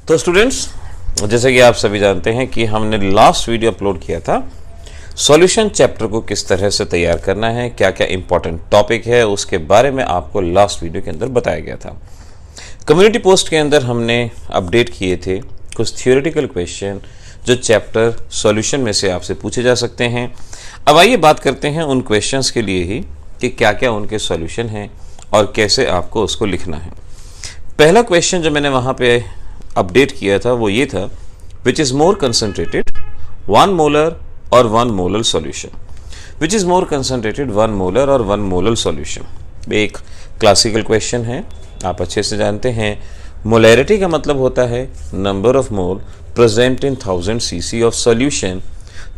तो स्टूडेंट्स, जैसे कि आप सभी जानते हैं कि हमने लास्ट वीडियो अपलोड किया था सॉल्यूशन चैप्टर को किस तरह से तैयार करना है, क्या क्या इंपॉर्टेंट टॉपिक है, उसके बारे में आपको लास्ट वीडियो के अंदर बताया गया था। कम्युनिटी पोस्ट के अंदर हमने अपडेट किए थे कुछ थियोरेटिकल क्वेश्चन जो चैप्टर सॉल्यूशन में से आपसे पूछे जा सकते हैं। अब आइए बात करते हैं उन क्वेश्चंस के लिए ही कि क्या क्या उनके सॉल्यूशन हैं और कैसे आपको उसको लिखना है। पहला क्वेश्चन जो मैंने वहाँ पे अपडेट किया था वो ये था, which is more concentrated 1 molar और 1 molar solution. Which is more concentrated 1 molar और 1 मोलर सॉल्यूशन। एक क्लासिकल क्वेश्चन है, आप अच्छे से जानते हैं। मोलैरिटी का मतलब होता है number of mole present in 1000 cc of solution.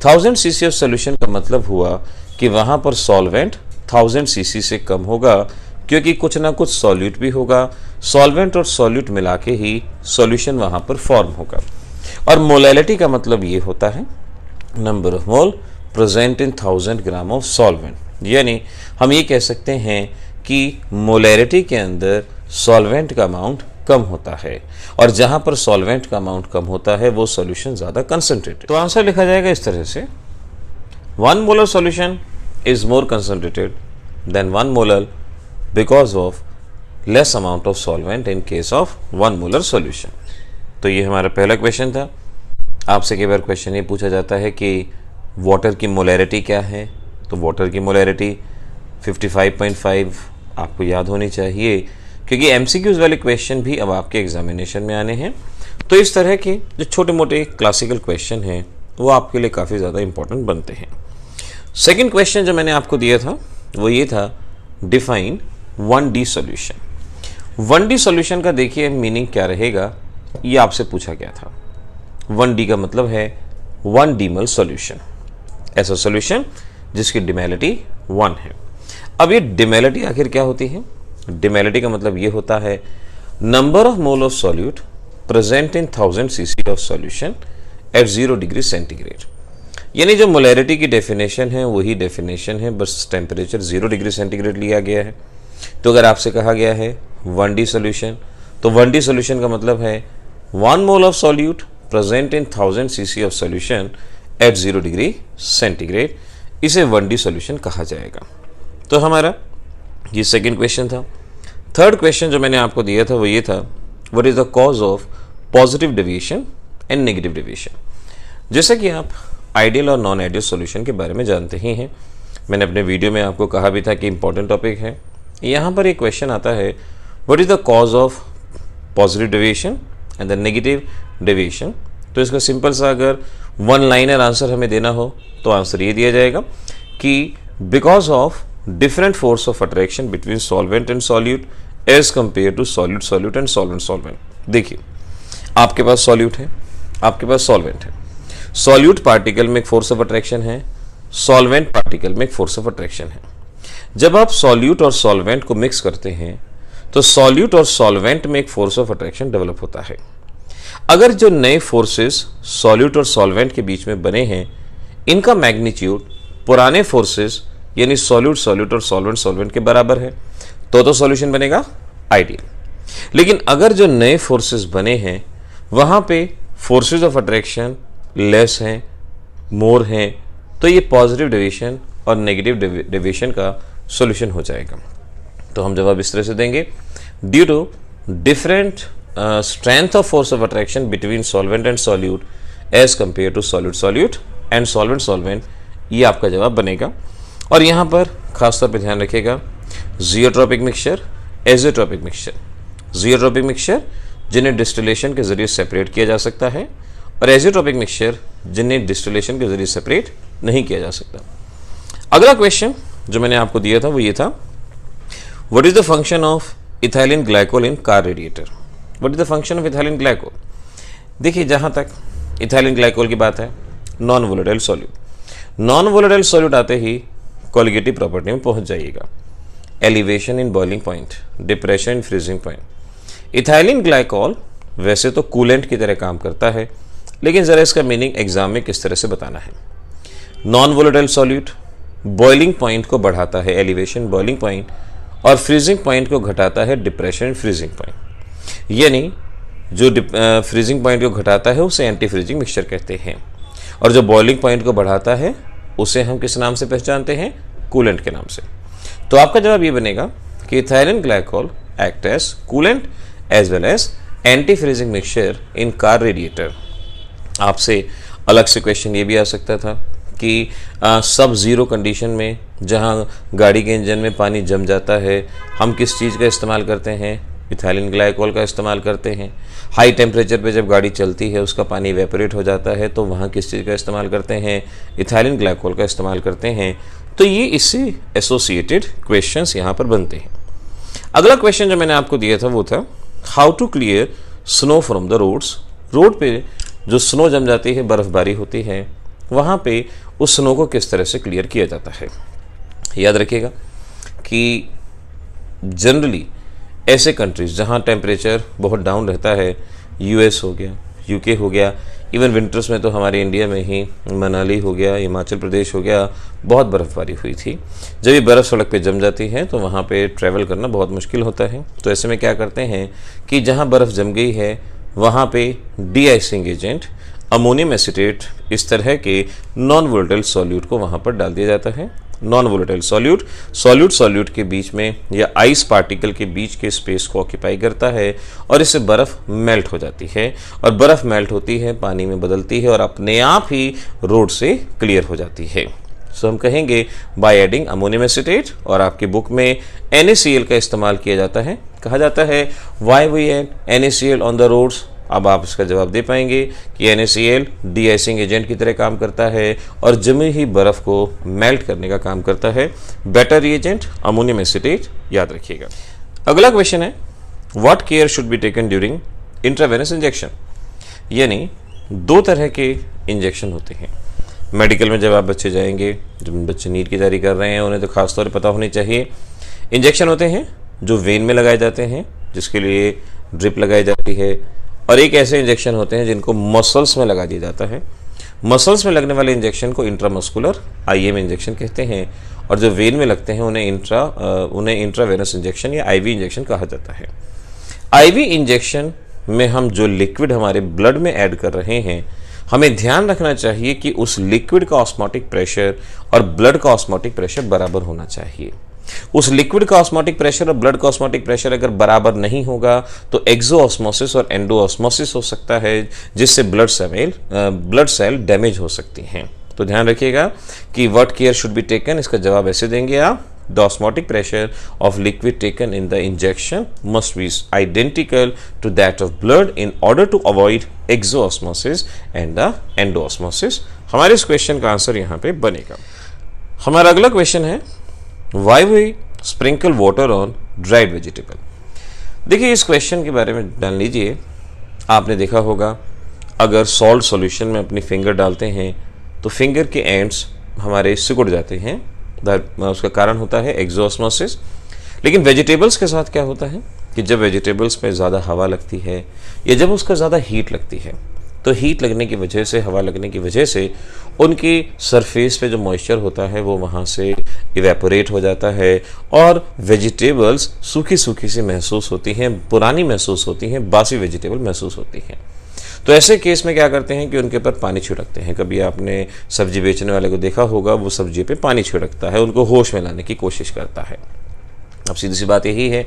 1000 cc of solution का मतलब हुआ कि वहाँ पर सॉल्वेंट 1000 cc से कम होगा, क्योंकि कुछ ना कुछ सॉल्यूट भी होगा। सॉल्वेंट और सॉल्यूट मिला के ही सॉल्यूशन वहाँ पर फॉर्म होगा। और मोलैलिटी का मतलब ये होता है number of mole present in 1000 gram of solvent. यानी हम ये कह सकते हैं कि मोलैरिटी के अंदर सॉल्वेंट का अमाउंट कम होता है, और जहाँ पर सॉल्वेंट का अमाउंट कम होता है वो सॉल्यूशन ज़्यादा कंसनट्रेटेड। तो आंसर लिखा जाएगा इस तरह से, 1 molar solution is more concentrated than 1 molar because of less amount of solvent in case of 1 molar solution. तो ये हमारा पहला क्वेश्चन था। आपसे कई बार क्वेश्चन ये पूछा जाता है कि वाटर की मोलैरिटी क्या है, तो वाटर की मोलैरिटी 55.5 आपको याद होनी चाहिए, क्योंकि एमसीक्यूज वाले क्वेश्चन भी अब आपके एग्जामिनेशन में आने हैं। तो इस तरह के जो छोटे मोटे क्लासिकल क्वेश्चन हैं वो आपके लिए काफ़ी ज़्यादा इंपॉर्टेंट बनते हैं। सेकंड क्वेश्चन जो मैंने आपको दिया था वो ये था, define 1D solution. 1D solution का देखिए मीनिंग क्या रहेगा, ये आपसे पूछा गया था। 1D का मतलब है 1 डीमल सॉल्यूशन, ऐसा सॉल्यूशन जिसकी डिमेलिटी 1 है। अब ये डिमेलिटी आखिर क्या होती है? डिमेलिटी का मतलब ये होता है number of mole of solute present in 1000 cc of solution at 0 degree centigrade. यानी जो मोलैरिटी की डेफिनेशन है वही डेफिनेशन है, बस टेम्परेचर 0 डिग्री सेंटीग्रेड लिया गया है। तो अगर आपसे कहा गया है 1D सॉल्यूशन, तो 1D सॉल्यूशन का मतलब है 1 mole of solute present in 1000 cc of solution at 0 degree centigrade, इसे 1D सॉल्यूशन कहा जाएगा। तो हमारा ये सेकंड क्वेश्चन था। थर्ड क्वेश्चन जो मैंने आपको दिया था वो ये था, what is the cause of positive deviation and negative deviation. जैसा कि आप आइडियल और नॉन आइडियल सॉल्यूशन के बारे में जानते ही हैं, मैंने अपने वीडियो में आपको कहा भी था कि इंपॉर्टेंट टॉपिक है। यहाँ पर एक क्वेश्चन आता है, what is the cause of positive deviation and the negative deviation. तो इसका सिंपल सा अगर 1 लाइनर आंसर हमें देना हो तो आंसर ये दिया जाएगा कि because of different force of attraction between solvent and solute as compare to solute solute and solvent solvent. देखिए, आपके पास सॉल्यूट है, आपके पास सॉल्वेंट है। सॉल्यूट पार्टिकल में एक फोर्स ऑफ अट्रैक्शन है, सॉल्वेंट पार्टिकल में एक फोर्स ऑफ अट्रैक्शन है। जब आप सॉल्यूट और सॉल्वेंट को मिक्स करते हैं तो सॉल्यूट और सॉल्वेंट में एक फोर्स ऑफ अट्रैक्शन डेवलप होता है। अगर जो नए फोर्सेस सॉल्यूट और सॉल्वेंट के बीच में बने हैं, इनका मैग्नीट्यूड पुराने फोर्सेस यानी सॉल्यूट सॉल्यूट और सॉल्वेंट सॉल्वेंट के बराबर है, तो सॉल्यूशन बनेगा आइडियल। लेकिन अगर जो नए फोर्सेस बने हैं वहाँ पे फोर्सेस ऑफ अट्रैक्शन लेस हैं, मोर हैं, तो ये पॉजिटिव डेविएशन और नेगेटिव डेविएशन का सॉल्यूशन हो जाएगा। तो हम जवाब इस तरह से देंगे, due to different strength of force of attraction between solvent and solute as compare to solute solute and solvent solvent, ये आपका जवाब बनेगा। और यहाँ पर खासतौर पर ध्यान रखिएगा, azeotropic mixture, azeotropic mixture. Azeotropic mixture जिन्हें डिस्टिलेशन के जरिए सेपरेट किया जा सकता है, और एज़ोट्रॉपिक मिक्सचर जिन्हें डिस्टिलेशन के जरिए सेपरेट नहीं किया जा सकता। अगला क्वेश्चन जो मैंने आपको दिया था वो ये था, what is the function of ethylene glycol in car radiator. What is the function of ethylene glycol. देखिए, जहाँ तक इथाइलिन ग्लाइकोल की बात है, non volatile solute. Non volatile solute आते ही कोलिगेटिव प्रॉपर्टी में पहुंच जाइएगा। Elevation in boiling point, depression in freezing point. Ethylene glycol वैसे तो कूलेंट की तरह काम करता है, लेकिन ज़रा इसका मीनिंग एग्जाम में किस तरह से बताना है। Non volatile solute boiling point को बढ़ाता है, एलिवेशन बॉइलिंग पॉइंट, और फ्रीजिंग पॉइंट को घटाता है, डिप्रेशन फ्रीजिंग पॉइंट। यानी जो फ्रीजिंग पॉइंट को घटाता है उसे एंटी फ्रीजिंग मिक्सचर कहते हैं, और जो बॉइलिंग पॉइंट को बढ़ाता है उसे हम किस नाम से पहचानते हैं? कूलेंट के नाम से। तो आपका जवाब ये बनेगा कि ethylene glycol act as coolant as well as anti freezing mixture in car radiator. आपसे अलग से क्वेश्चन ये भी आ सकता था कि सब ज़ीरो कंडीशन में जहां गाड़ी के इंजन में पानी जम जाता है, हम किस चीज़ का इस्तेमाल करते हैं? इथाइलिन ग्लाइकोल का इस्तेमाल करते हैं। हाई टेम्परेचर पे जब गाड़ी चलती है उसका पानी इवेपोरेट हो जाता है, तो वहाँ किस चीज़ का इस्तेमाल करते हैं? इथाइलिन ग्लाइकोल का इस्तेमाल करते हैं। तो ये इससे एसोसिएटेड क्वेश्चंस यहाँ पर बनते हैं। अगला क्वेश्चन जो मैंने आपको दिया था वो था how to clear snow from the roads. Road पे जो स्नो जम जाती है, बर्फबारी होती है, वहाँ पे उस स्नो को किस तरह से क्लियर किया जाता है। याद रखिएगा कि जनरली ऐसे कंट्रीज जहाँ टेम्परेचर बहुत डाउन रहता है, यूएस हो गया, यूके हो गया, इवन विंटर्स में तो हमारे इंडिया में ही मनाली हो गया, हिमाचल प्रदेश हो गया, बहुत बर्फ़बारी हुई थी। जब ये बर्फ़ सड़क पे जम जाती है तो वहाँ पे ट्रैवल करना बहुत मुश्किल होता है। तो ऐसे में क्या करते हैं कि जहाँ बर्फ़ जम गई है वहाँ पे D icing agent ammonium acetate इस तरह के नॉन वोलेटाइल सॉल्यूट को वहाँ पर डाल दिया जाता है। नॉन वोलेटाइल सॉल्यूट के बीच में या आइस पार्टिकल के बीच के स्पेस को ऑक्यूपाई करता है और इससे बर्फ़ मेल्ट हो जाती है, और बर्फ़ मेल्ट होती है, पानी में बदलती है और अपने आप ही रोड से क्लियर हो जाती है। सो हम कहेंगे बाय एडिंग अमोनियम एसीटेट, और आपकी बुक में NaCl का इस्तेमाल किया जाता है। कहा जाता है why we add NaCl on the roads. अब आप इसका जवाब दे पाएंगे कि NaCl डी आइसिंग एजेंट की तरह काम करता है और जमी ही बर्फ़ को मेल्ट करने का काम करता है। बेटर रिएजेंट अमोनियम एसीटेट, याद रखिएगा। अगला क्वेश्चन है what care should be taken during intravenous injection. यानी दो तरह के इंजेक्शन होते हैं मेडिकल में। जब आप बच्चे जाएंगे, जब बच्चे नीट की तैयारी कर रहे हैं, उन्हें तो खासतौर पर पता होनी चाहिए। इंजेक्शन होते हैं जो वेन में लगाए जाते हैं, जिसके लिए ड्रिप लगाई जाती है, और एक ऐसे इंजेक्शन होते हैं जिनको मसल्स में लगा दिया जाता है। मसल्स में लगने वाले इंजेक्शन को इंट्रामस्कुलर IM इंजेक्शन कहते हैं, और जो वेन में लगते हैं उन्हें इंट्रावेनस इंजेक्शन या IV इंजेक्शन कहा जाता है। IV इंजेक्शन में हम जो लिक्विड हमारे ब्लड में ऐड कर रहे हैं, हमें ध्यान रखना चाहिए कि उस लिक्विड का ऑस्मोटिक प्रेशर और ब्लड का ऑस्मोटिक प्रेशर बराबर होना चाहिए। उस लिक्विड का ऑस्मोटिक प्रेशर और ब्लड का ऑस्मोटिक प्रेशर अगर बराबर नहीं होगा तो एक्सोऑस्मोसिस और एंडोऑस्मोसिस हो सकता है, जिससे ब्लड सेल डैमेज हो सकती हैं। तो ध्यान रखिएगा कि what care should be taken, इसका जवाब ऐसे देंगे आप, the osmotic pressure of liquid taken in the injection must be identical to that of blood in order to avoid exosmosis and the endosmosis. हमारे इस क्वेश्चन का आंसर यहाँ पे बनेगा। हमारा अगला क्वेश्चन है Why we sprinkle water on dried vegetable। देखिए इस क्वेश्चन के बारे में जान लीजिए। आपने देखा होगा अगर सॉल्ट सॉल्यूशन में अपनी फिंगर डालते हैं तो फिंगर के एंड्स हमारे सिकुड़ जाते हैं, उसका कारण होता है एक्सोऑस्मोसिस। लेकिन वेजिटेबल्स के साथ क्या होता है कि जब वेजिटेबल्स में ज़्यादा हवा लगती है या जब उसका ज़्यादा हीट लगती है, तो हीट लगने की वजह से, हवा लगने की वजह से उनकी सरफेस पे जो मॉइस्चर होता है वो वहाँ से इवेपोरेट हो जाता है और वेजिटेबल्स सूखी सूखी सी महसूस होती हैं, पुरानी महसूस होती हैं, बासी वेजिटेबल महसूस होती हैं। तो ऐसे केस में क्या करते हैं कि उनके ऊपर पानी छिड़कते हैं। कभी आपने सब्जी बेचने वाले को देखा होगा, वो सब्जी पे पानी छिड़कता है, उनको होश में लाने की कोशिश करता है। अब सीधी सी बात यही है,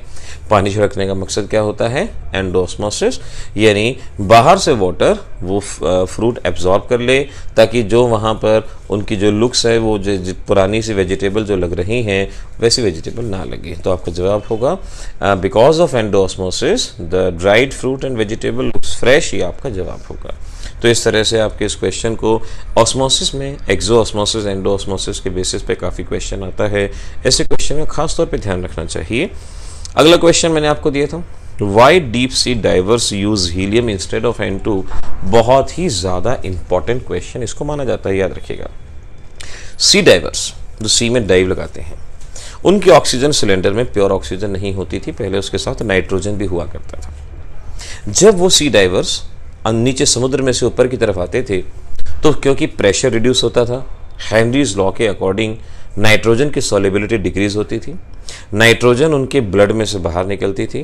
पानी छिड़कने का मकसद क्या होता है? एंडोऑस्मोसिस, यानी बाहर से वाटर वो फ्रूट एब्जॉर्ब कर ले ताकि जो वहाँ पर उनकी जो लुक्स है वो जो पुरानी सी वेजिटेबल जो लग रही हैं वैसी वेजिटेबल ना लगे। तो आपका जवाब होगा because of endosmosis the dried fruit and vegetable looks fresh, ये आपका जवाब होगा। तो इस तरह से आपके इस क्वेश्चन को ऑस्मोसिस में एक्सोऑस्मोसिस एंडोऑस्मोसिस के बेसिस पे काफ़ी क्वेश्चन आता है। ऐसे क्वेश्चन में खास तौर पे ध्यान रखना चाहिए। अगला क्वेश्चन मैंने आपको दिया था, why deep sea divers use helium instead of N2। बहुत ही ज़्यादा इंपॉर्टेंट क्वेश्चन इसको माना जाता है, याद रखिएगा। सी डाइवर्स जो सी में डाइव लगाते हैं, उनकी ऑक्सीजन सिलेंडर में प्योर ऑक्सीजन नहीं होती थी, पहले उसके साथ नाइट्रोजन भी हुआ करता था। जब वो सी डाइवर्स नीचे समुद्र में से ऊपर की तरफ आते थे तो क्योंकि प्रेशर रिड्यूस होता था, हेनरीज लॉ के अकॉर्डिंग नाइट्रोजन की सॉल्युबिलिटी डिक्रीज होती थी, नाइट्रोजन उनके ब्लड में से बाहर निकलती थी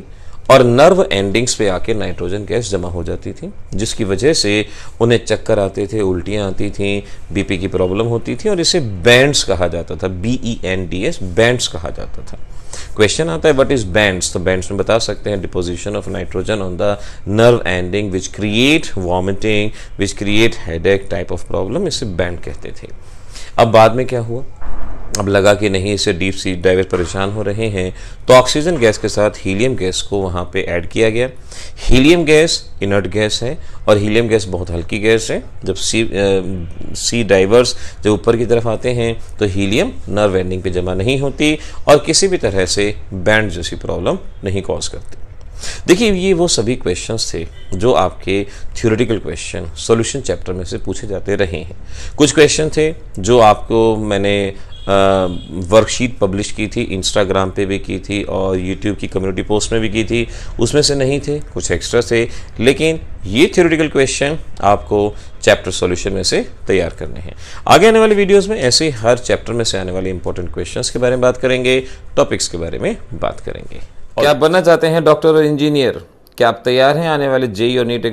और नर्व एंडिंग्स पे आके नाइट्रोजन गैस जमा हो जाती थी, जिसकी वजह से उन्हें चक्कर आते थे, उल्टियाँ आती थी, बीपी की प्रॉब्लम होती थी और इसे बैंड्स कहा जाता था, BENDS, बैंड्स कहा जाता था। क्वेश्चन आता है व्हाट इज बैंड्स, तो बैंड्स में बता सकते हैं deposition of nitrogen on the nerve ending which create vomiting, which create headache type of problem, इसे बैंड कहते थे। अब बाद में क्या हुआ, अब लगा कि नहीं इससे डीप सी डाइवर परेशान हो रहे हैं, तो ऑक्सीजन गैस के साथ हीलियम गैस को वहाँ पे ऐड किया गया। हीलियम गैस इनर्ट गैस है और हीलियम गैस बहुत हल्की गैस है। जब सी डाइवर्स जब ऊपर की तरफ आते हैं तो हीलियम नर्व एंडिंग पे जमा नहीं होती और किसी भी तरह से बैंड जैसी प्रॉब्लम नहीं कॉज करती। देखिए ये वो सभी क्वेश्चंस थे जो आपके थ्योरेटिकल क्वेश्चन सॉल्यूशन चैप्टर में से पूछे जाते रहे हैं। कुछ क्वेश्चन थे जो आपको मैंने वर्कशीट पब्लिश की थी, इंस्टाग्राम पे भी की थी और यूट्यूब की कम्युनिटी पोस्ट में भी की थी, उसमें से नहीं थे, कुछ एक्स्ट्रा थे, लेकिन ये थ्योरेटिकल क्वेश्चन आपको चैप्टर सॉल्यूशन में से तैयार करने हैं। आगे आने वाले वीडियोस में ऐसे ही हर चैप्टर में से आने वाले इंपॉर्टेंट क्वेश्चंस के बारे में बात करेंगे, टॉपिक्स के बारे में बात करेंगे। क्या आप बनना चाहते हैं डॉक्टर और इंजीनियर? क्या आप तैयार हैं आने वाले JEE और नीट